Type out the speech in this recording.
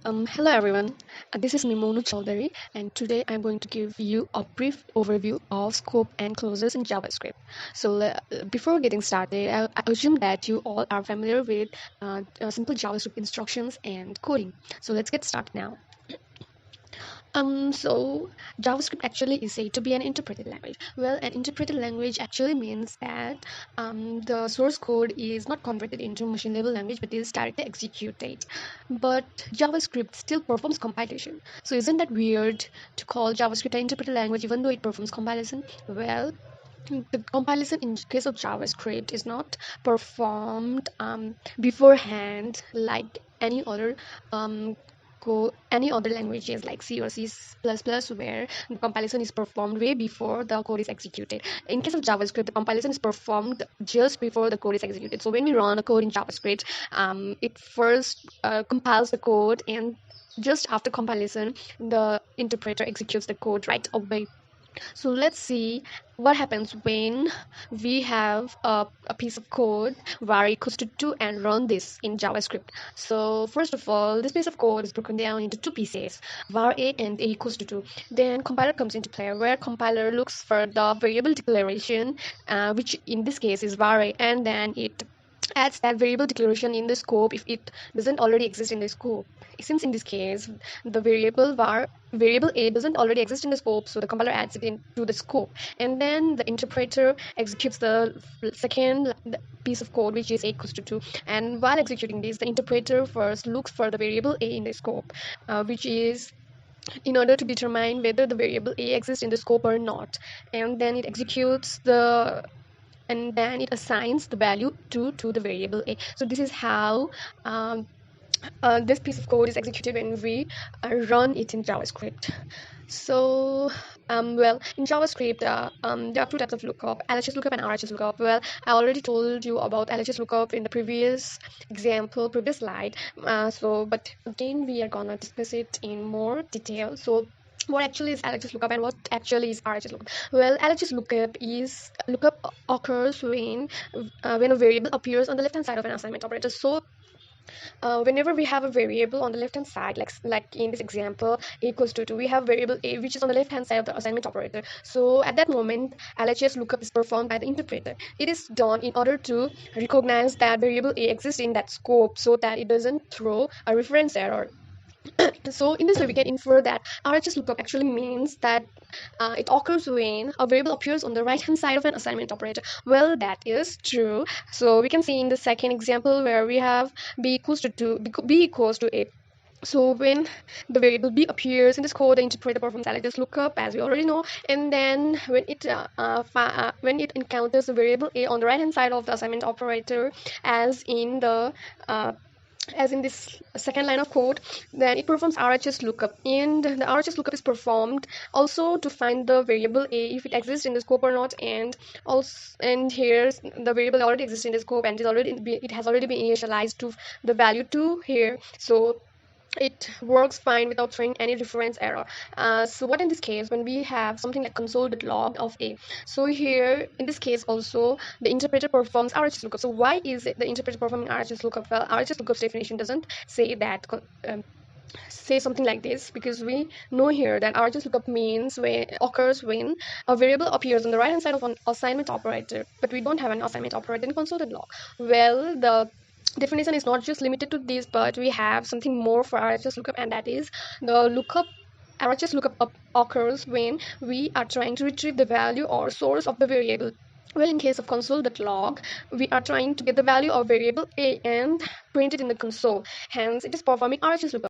Hello everyone, this is Mimonu Chaudhary, and today I'm going to give you a brief overview of scope and clauses in JavaScript. Before getting started, I assume that you all are familiar with simple JavaScript instructions and coding. So let's get started now. So JavaScript actually is said to be an interpreted language. Well, an interpreted language actually means that the source code is not converted into machine level language but is directly executed. But JavaScript still performs compilation. So isn't that weird to call JavaScript an interpreted language even though it performs compilation? Well, the compilation in case of JavaScript is not performed beforehand like any other languages like C or C++, where the compilation is performed way before the code is executed. In case of JavaScript, the compilation is performed just before the code is executed. So when we run a code in JavaScript, it first compiles the code, and just after compilation, the interpreter executes the code right away. So let's see what happens when we have a piece of code var equals to 2 and run this in JavaScript. So first of all, this piece of code is broken down into two pieces, var a and a equals to 2. Then compiler comes into play, where compiler looks for the variable declaration, which in this case is var a, and then it adds that variable declaration in the scope if it doesn't already exist in the scope. Since in this case the variable a doesn't already exist in the scope, so the compiler adds it into the scope, and then the interpreter executes the second piece of code, which is a equals to 2. And while executing this, the interpreter first looks for the variable a in the scope, which is in order to determine whether the variable a exists in the scope or not, and then it executes the and then it assigns the value 2 to the variable a. So this is how this piece of code is executed when we run it in JavaScript. So in JavaScript, there are two types of lookup: LHS lookup and RHS lookup. Well, I already told you about LHS lookup in the previous slide. But again, we are gonna discuss it in more detail. So what actually is LHS lookup and what actually is RHS lookup? Well, LHS lookup occurs when a variable appears on the left hand side of an assignment operator. So whenever we have a variable on the left hand side, like in this example equals to 2, we have variable a which is on the left hand side of the assignment operator. So at that moment, LHS lookup is performed by the interpreter. It is done in order to recognize that variable a exists in that scope so that it doesn't throw a reference error. So in this way, we can infer that RHS lookup actually means that it occurs when a variable appears on the right hand side of an assignment operator. Well, that is true. So we can see in the second example where we have b equals to 2, b equals to 8. So when the variable b appears in this code, the interpreter performs LHS lookup, as we already know, and then when it encounters the variable a on the right hand side of the assignment operator, as in this second line of code, then it performs RHS lookup, and the RHS lookup is performed also to find the variable a if it exists in the scope or not, and here the variable already exists in the scope and it has already been initialized to the value 2 here, so it works fine without throwing any reference error. So what in this case, when we have something like console.log of a, so here in this case also the interpreter performs RHS lookup. So why is it the interpreter performing RHS lookup? Well, RHS lookup's definition doesn't say that say something like this, because we know here that RHS lookup occurs when a variable appears on the right hand side of an assignment operator, but we don't have an assignment operator in console.log. Well, the definition is not just limited to this, but we have something more for RHS lookup, and that is the RHS lookup occurs when we are trying to retrieve the value or source of the variable. Well, in case of console.log, we are trying to get the value of variable a and print it in the console. Hence, it is performing RHS lookup.